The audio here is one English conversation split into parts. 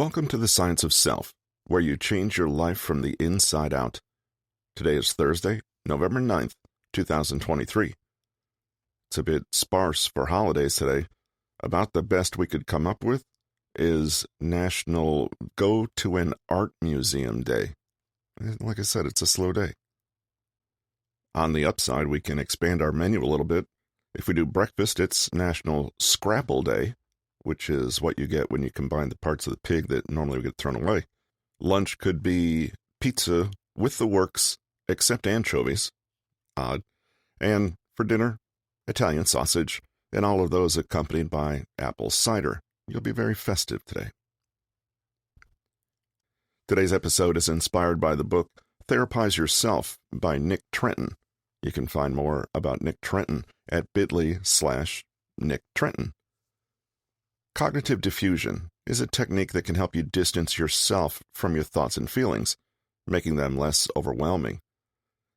Welcome to the Science of Self, where you change your life from the inside out. Today is Thursday, November 9th, 2023. It's a bit sparse for holidays today. About the best we could come up with is National Go to an Art Museum Day. Like I said, it's a slow day. On the upside, we can expand our menu a little bit. If we do breakfast, it's National Scrapple Day, which is what you get when you combine the parts of the pig that normally would get thrown away. Lunch could be pizza with the works, except anchovies. Odd. And for dinner, Italian sausage, and all of those accompanied by apple cider. You'll be very festive today. Today's episode is inspired by the book Therapize Yourself by Nick Trenton. You can find more about Nick Trenton at bit.ly/Nick Trenton. Cognitive diffusion is a technique that can help you distance yourself from your thoughts and feelings, making them less overwhelming.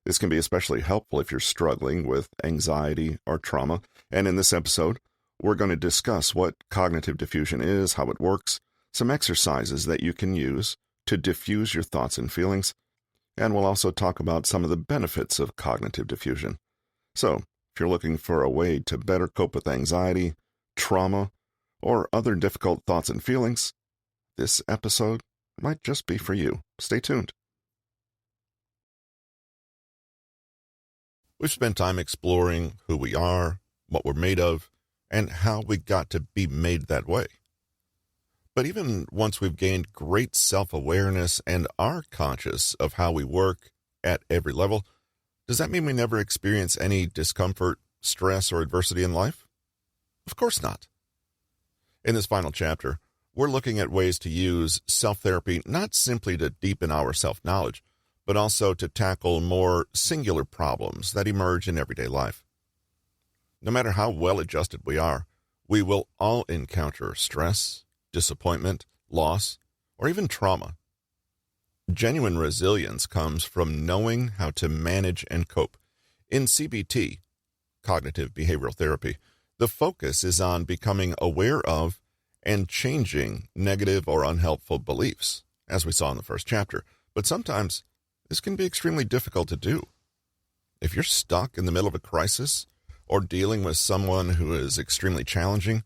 This can be especially helpful if you're struggling with anxiety or trauma, and in this episode, we're going to discuss what cognitive diffusion is, how it works, some exercises that you can use to diffuse your thoughts and feelings, and we'll also talk about some of the benefits of cognitive diffusion. So, if you're looking for a way to better cope with anxiety, trauma, or other difficult thoughts and feelings, this episode might just be for you. Stay tuned. We've spent time exploring who we are, what we're made of, and how we got to be made that way. But even once we've gained great self-awareness and are conscious of how we work at every level, does that mean we never experience any discomfort, stress, or adversity in life? Of course not. In this final chapter, we're looking at ways to use self-therapy not simply to deepen our self-knowledge, but also to tackle more singular problems that emerge in everyday life. No matter how well-adjusted we are, we will all encounter stress, disappointment, loss, or even trauma. Genuine resilience comes from knowing how to manage and cope. In CBT, cognitive behavioral therapy, the focus is on becoming aware of and changing negative or unhelpful beliefs, as we saw in the first chapter. But sometimes this can be extremely difficult to do. If you're stuck in the middle of a crisis or dealing with someone who is extremely challenging,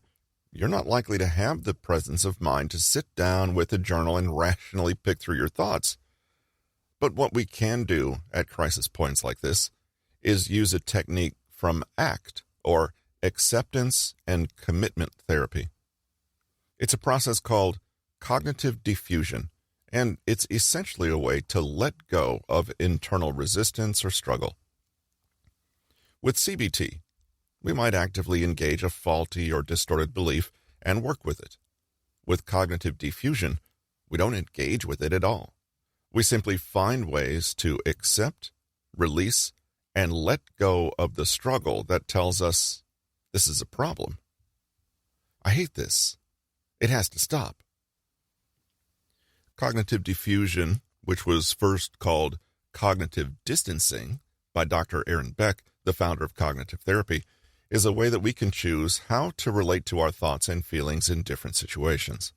you're not likely to have the presence of mind to sit down with a journal and rationally pick through your thoughts. But what we can do at crisis points like this is use a technique from ACT, or Acceptance and Commitment Therapy. It's a process called cognitive diffusion, and it's essentially a way to let go of internal resistance or struggle. With CBT, we might actively engage a faulty or distorted belief and work with it. With cognitive diffusion, we don't engage with it at all. We simply find ways to accept, release, and let go of the struggle that tells us, this is a problem. I hate this. It has to stop. Cognitive diffusion, which was first called cognitive distancing by Dr. Aaron Beck, the founder of cognitive therapy, is a way that we can choose how to relate to our thoughts and feelings in different situations.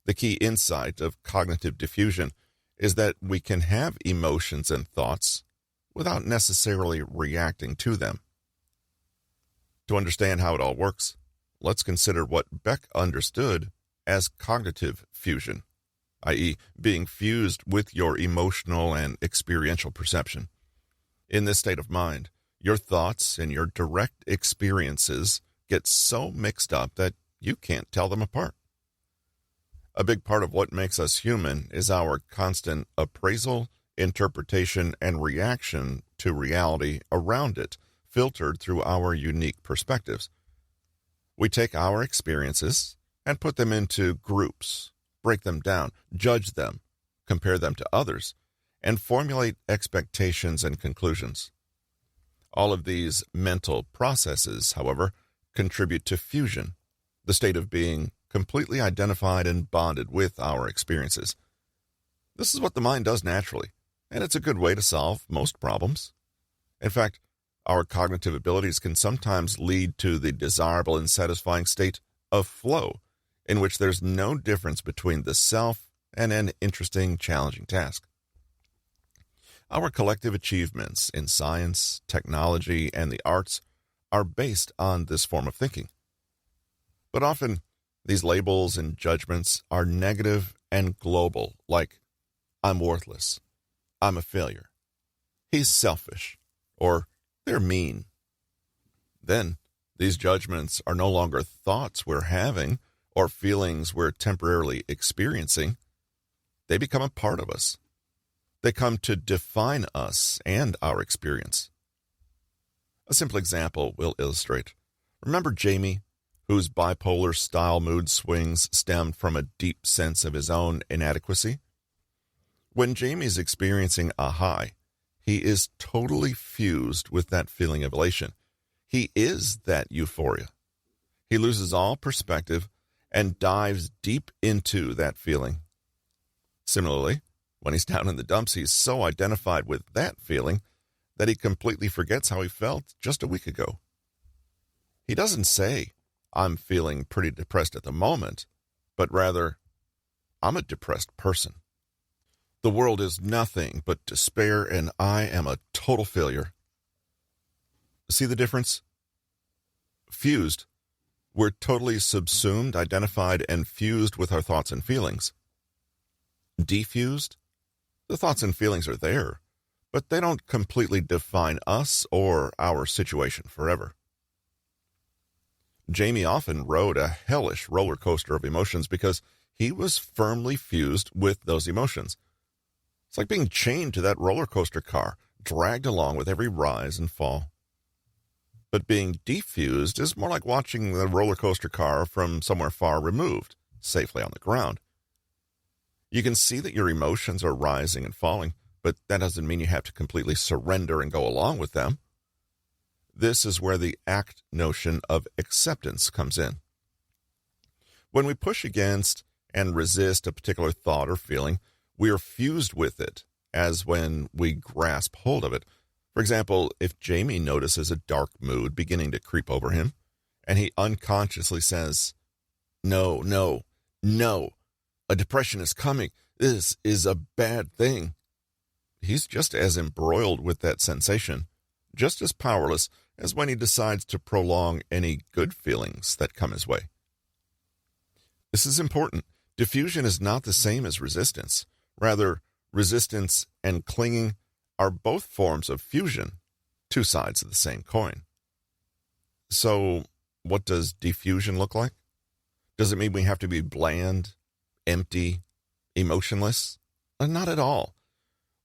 The key insight of cognitive diffusion is that we can have emotions and thoughts without necessarily reacting to them. To understand how it all works, let's consider what Beck understood as cognitive fusion, i.e., being fused with your emotional and experiential perception. In this state of mind, your thoughts and your direct experiences get so mixed up that you can't tell them apart. A big part of what makes us human is our constant appraisal, interpretation, and reaction to reality around it, filtered through our unique perspectives. We take our experiences and put them into groups, break them down, judge them, compare them to others, and formulate expectations and conclusions. All of these mental processes, however, contribute to fusion, the state of being completely identified and bonded with our experiences. This is what the mind does naturally, and it's a good way to solve most problems. In fact, our cognitive abilities can sometimes lead to the desirable and satisfying state of flow, in which there's no difference between the self and an interesting, challenging task. Our collective achievements in science, technology, and the arts are based on this form of thinking. But often, these labels and judgments are negative and global, like, I'm worthless, I'm a failure, he's selfish, or they're mean. Then, these judgments are no longer thoughts we're having or feelings we're temporarily experiencing. They become a part of us. They come to define us and our experience. A simple example will illustrate. Remember Jamie, whose bipolar style mood swings stemmed from a deep sense of his own inadequacy? When Jamie's experiencing a high, he is totally fused with that feeling of elation. He is that euphoria. He loses all perspective and dives deep into that feeling. Similarly, when he's down in the dumps, he's so identified with that feeling that he completely forgets how he felt just a week ago. He doesn't say, I'm feeling pretty depressed at the moment, but rather, I'm a depressed person. The world is nothing but despair, and I am a total failure. See the difference? Fused. We're totally subsumed, identified, and fused with our thoughts and feelings. Defused? The thoughts and feelings are there, but they don't completely define us or our situation forever. Jamie often rode a hellish roller coaster of emotions because he was firmly fused with those emotions. It's like being chained to that roller coaster car, dragged along with every rise and fall. But being defused is more like watching the roller coaster car from somewhere far removed, safely on the ground. You can see that your emotions are rising and falling, but that doesn't mean you have to completely surrender and go along with them. This is where the ACT notion of acceptance comes in. When we push against and resist a particular thought or feeling, we are fused with it, as when we grasp hold of it. For example, if Jamie notices a dark mood beginning to creep over him, and he unconsciously says, No, no, no, a depression is coming. This is a bad thing. He's just as embroiled with that sensation, just as powerless as when he decides to prolong any good feelings that come his way. This is important. Diffusion is not the same as resistance. Rather, resistance and clinging are both forms of fusion, two sides of the same coin. So, what does diffusion look like? Does it mean we have to be bland, empty, emotionless? Not at all.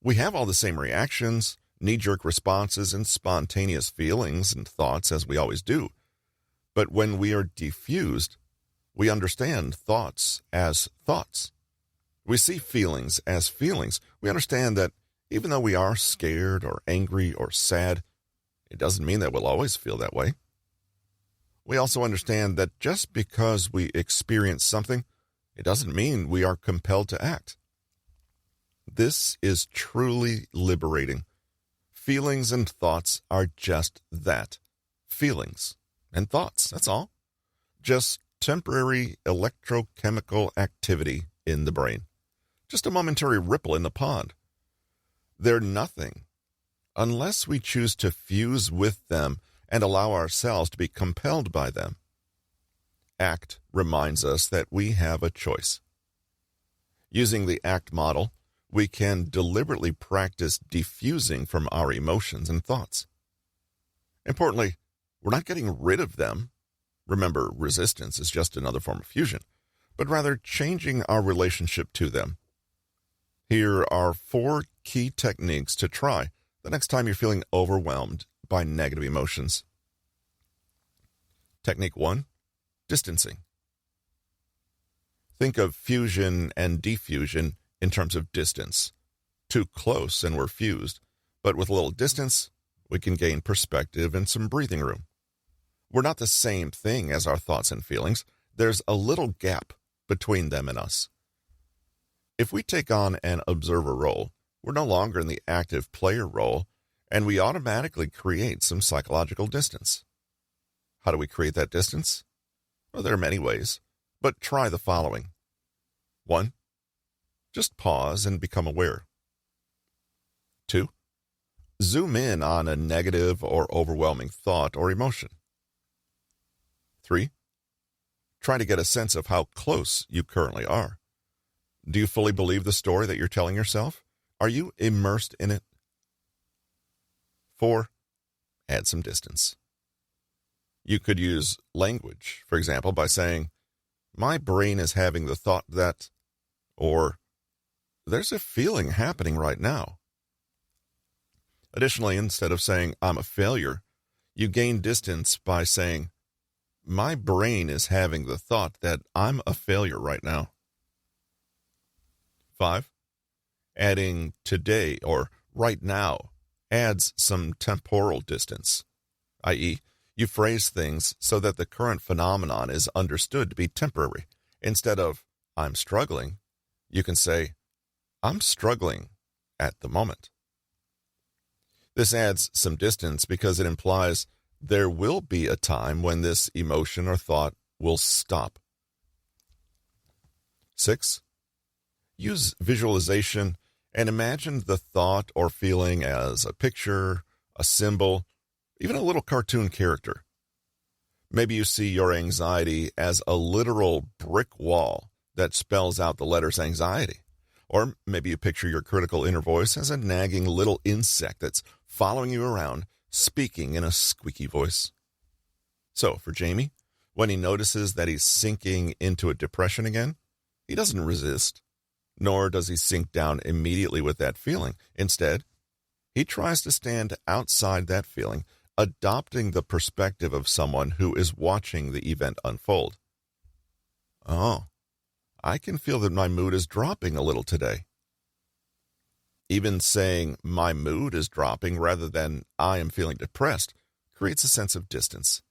We have all the same reactions, knee-jerk responses, and spontaneous feelings and thoughts as we always do. But when we are diffused, we understand thoughts as thoughts. We see feelings as feelings. We understand that even though we are scared or angry or sad, it doesn't mean that we'll always feel that way. We also understand that just because we experience something, it doesn't mean we are compelled to act. This is truly liberating. Feelings and thoughts are just that. Feelings and thoughts, that's all. Just temporary electrochemical activity in the brain. Just a momentary ripple in the pond. They're nothing unless we choose to fuse with them and allow ourselves to be compelled by them. ACT reminds us that we have a choice. Using the ACT model, we can deliberately practice diffusing from our emotions and thoughts. Importantly, we're not getting rid of them. Remember, resistance is just another form of fusion, but rather changing our relationship to them. Here are 4 key techniques to try the next time you're feeling overwhelmed by negative emotions. Technique 1, distancing. Think of fusion and diffusion in terms of distance. Too close and we're fused, but with a little distance, we can gain perspective and some breathing room. We're not the same thing as our thoughts and feelings. There's a little gap between them and us. If we take on an observer role, we're no longer in the active player role, and we automatically create some psychological distance. How do we create that distance? Well, there are many ways, But try the following. 1. Just pause and become aware. 2. Zoom in on a negative or overwhelming thought or emotion. 3. Try to get a sense of how close you currently are. Do you fully believe the story that you're telling yourself? Are you immersed in it? 4. Add some distance. You could use language, for example, by saying, "My brain is having the thought that," or "There's a feeling happening right now." Additionally, instead of saying, "I'm a failure," you gain distance by saying, "My brain is having the thought that I'm a failure right now." 5. Adding today or right now adds some temporal distance, i.e., you phrase things so that the current phenomenon is understood to be temporary. Instead of, "I'm struggling," you can say, "I'm struggling at the moment." This adds some distance because it implies there will be a time when this emotion or thought will stop. 6. Use visualization and imagine the thought or feeling as a picture, a symbol, even a little cartoon character. Maybe you see your anxiety as a literal brick wall that spells out the letters anxiety. Or maybe you picture your critical inner voice as a nagging little insect that's following you around, speaking in a squeaky voice. So, for Jamie, when he notices that he's sinking into a depression again, he doesn't resist, nor does he sink down immediately with that feeling. Instead, he tries to stand outside that feeling, adopting the perspective of someone who is watching the event unfold. "Oh, I can feel that my mood is dropping a little today." Even saying "my mood is dropping" rather than "I am feeling depressed" creates a sense of distance.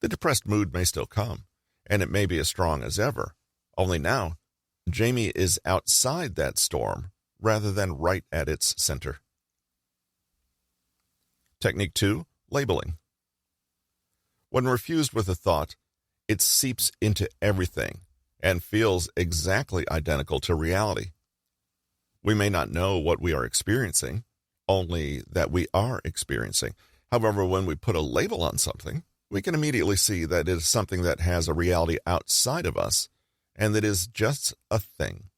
The depressed mood may still come, and it may be as strong as ever, only now Jamie is outside that storm rather than right at its center. Technique 2, labeling. When refused with a thought, it seeps into everything and feels exactly identical to reality. We may not know what we are experiencing, only that we are experiencing. However, when we put a label on something, we can immediately see that it is something that has a reality outside of us and that is just a thing.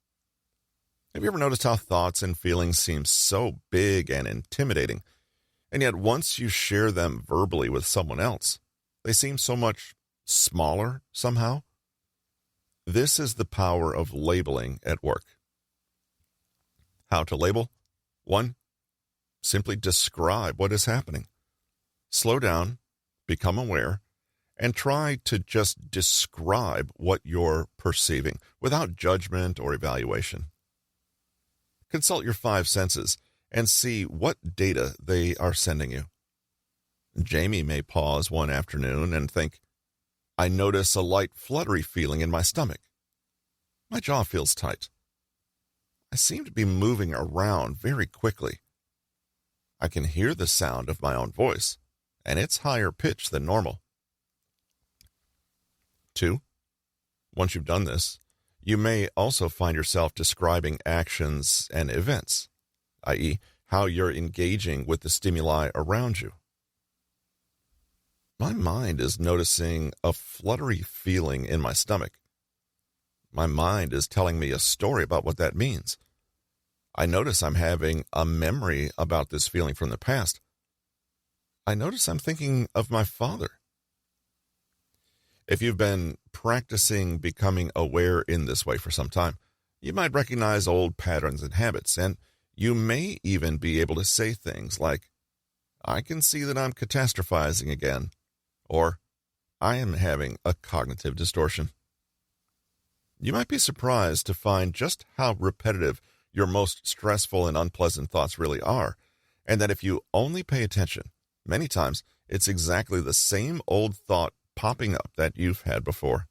Have you ever noticed how thoughts and feelings seem so big and intimidating, and yet once you share them verbally with someone else, they seem so much smaller somehow? This is the power of labeling at work. How to label? 1. Simply describe what is happening. Slow down, become aware, and try to just describe what you're perceiving without judgment or evaluation. Consult your 5 senses and see what data they are sending you. Jamie may pause one afternoon and think, "I notice a light fluttery feeling in my stomach. My jaw feels tight. I seem to be moving around very quickly. I can hear the sound of my own voice, and it's higher pitched than normal." 2. Once you've done this, you may also find yourself describing actions and events, i.e., how you're engaging with the stimuli around you. My mind is noticing a fluttery feeling in my stomach. My mind is telling me a story about what that means. I notice I'm having a memory about this feeling from the past. I notice I'm thinking of my father. If you've been practicing becoming aware in this way for some time, you might recognize old patterns and habits, and you may even be able to say things like, "I can see that I'm catastrophizing again," or "I am having a cognitive distortion." You might be surprised to find just how repetitive your most stressful and unpleasant thoughts really are, and that if you only pay attention, many times it's exactly the same old thought popping up that you've had before.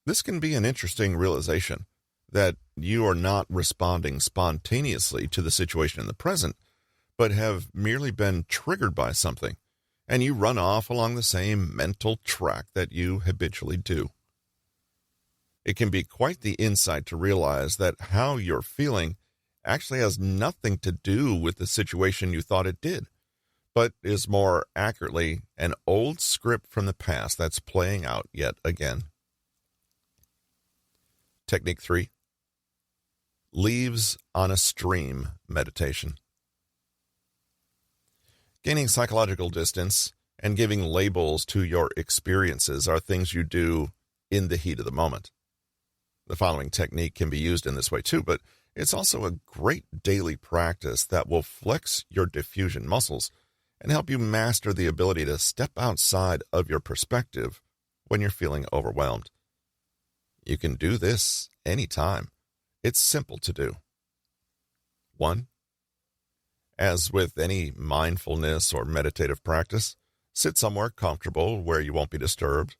This can be an interesting realization that you are not responding spontaneously to the situation in the present, but have merely been triggered by something, and you run off along the same mental track that you habitually do. It can be quite the insight to realize that how you're feeling actually has nothing to do with the situation you thought it did, but is more accurately an old script from the past that's playing out yet again. Technique 3. Leaves on a stream meditation. Gaining psychological distance and giving labels to your experiences are things you do in the heat of the moment. The following technique can be used in this way too, but it's also a great daily practice that will flex your diffusion muscles and help you master the ability to step outside of your perspective when you're feeling overwhelmed. You can do this anytime. It's simple to do. 1. As with any mindfulness or meditative practice, sit somewhere comfortable where you won't be disturbed,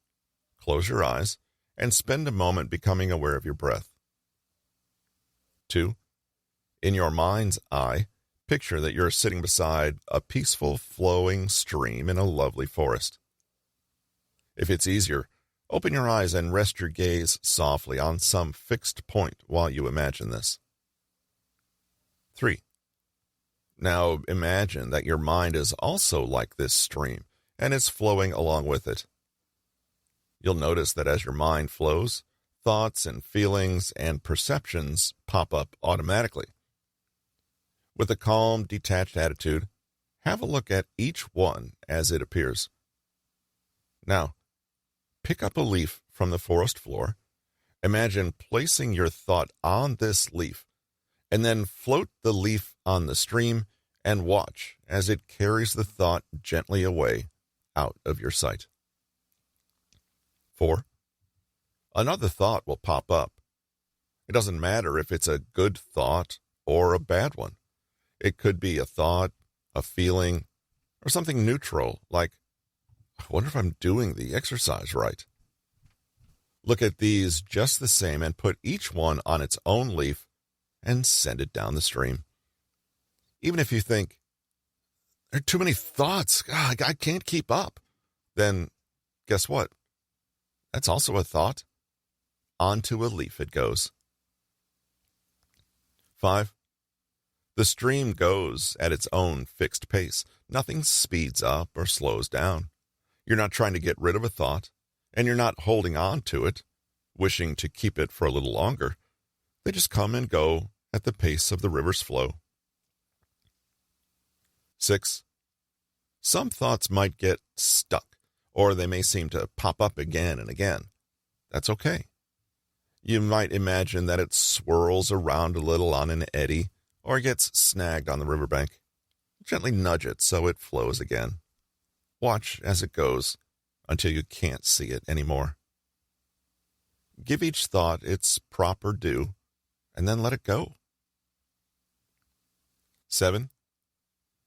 close your eyes, and spend a moment becoming aware of your breath. 2. In your mind's eye, picture that you're sitting beside a peaceful, flowing stream in a lovely forest. If it's easier, open your eyes and rest your gaze softly on some fixed point while you imagine this. 3. Now imagine that your mind is also like this stream and is flowing along with it. You'll notice that as your mind flows, thoughts and feelings and perceptions pop up automatically. With a calm, detached attitude, have a look at each one as it appears. Now, pick up a leaf from the forest floor, imagine placing your thought on this leaf, and then float the leaf on the stream and watch as it carries the thought gently away out of your sight. 4. Another thought will pop up. It doesn't matter if it's a good thought or a bad one. It could be a thought, a feeling, or something neutral, like, I wonder if I'm doing the exercise right. Look at these just the same and put each one on its own leaf and send it down the stream. Even if you think, there are too many thoughts, I can't keep up, then guess what? That's also a thought. Onto a leaf it goes. 5. The stream goes at its own fixed pace. Nothing speeds up or slows down. You're not trying to get rid of a thought, and you're not holding on to it, wishing to keep it for a little longer. They just come and go at the pace of the river's flow. 6. Some thoughts might get stuck, or they may seem to pop up again and again. That's okay. You might imagine that it swirls around a little on an eddy, or gets snagged on the riverbank. Gently nudge it so it flows again. Watch as it goes until you can't see it anymore. Give each thought its proper due, and then let it go. 7.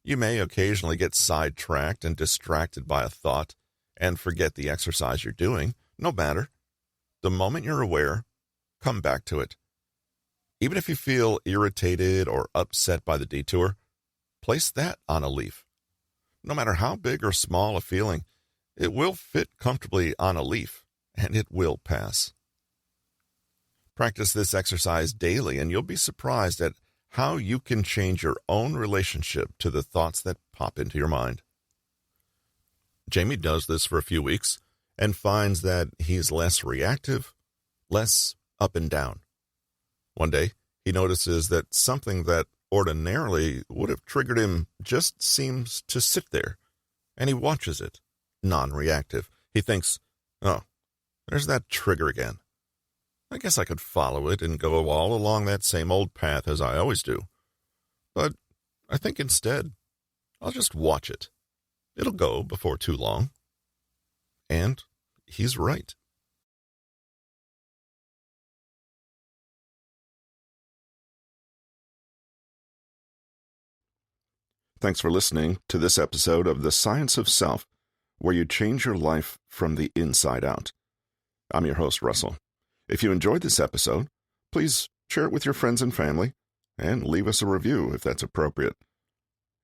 You may occasionally get sidetracked and distracted by a thought and forget the exercise you're doing. No matter. The moment you're aware, come back to it. Even if you feel irritated or upset by the detour, place that on a leaf. No matter how big or small a feeling, it will fit comfortably on a leaf, and it will pass. Practice this exercise daily, and you'll be surprised at how you can change your own relationship to the thoughts that pop into your mind. Jamie does this for a few weeks and finds that he's less reactive, less up and down. One day, he notices that something that ordinarily would have triggered him just seems to sit there, and he watches it, non-reactive. He thinks, oh, there's that trigger again. I guess I could follow it and go all along that same old path as I always do. But I think instead, I'll just watch it. It'll go before too long. And he's right. Thanks for listening to this episode of The Science of Self, where you change your life from the inside out. I'm your host, Russell. If you enjoyed this episode, please share it with your friends and family, and leave us a review if that's appropriate.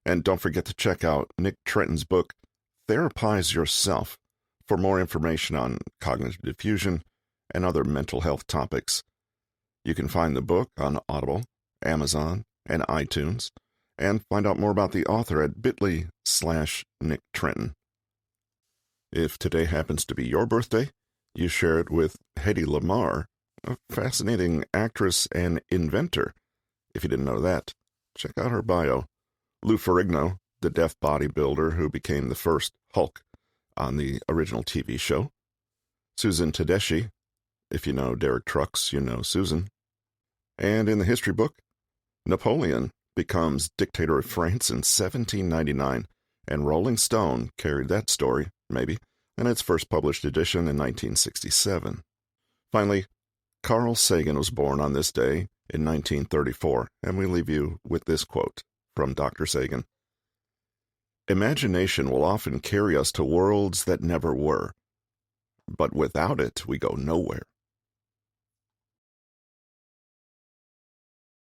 And don't forget to check out Nick Trenton's book, Therapize Yourself, for more information on cognitive diffusion and other mental health topics. You can find the book on Audible, Amazon, and iTunes, and find out more about the author at bit.ly/Nick Trenton. If today happens to be your birthday, you share it with Hedy Lamarr, a fascinating actress and inventor. If you didn't know that, check out her bio. Lou Ferrigno, the deaf bodybuilder who became the first Hulk on the original TV show. Susan Tedeschi. If you know Derek Trucks, you know Susan. And in the history book, Napoleon becomes dictator of France in 1799, and Rolling Stone carried that story, maybe, in its first published edition in 1967. Finally, Carl Sagan was born on this day in 1934, and we leave you with this quote from Dr. Sagan. Imagination will often carry us to worlds that never were, but without it we go nowhere.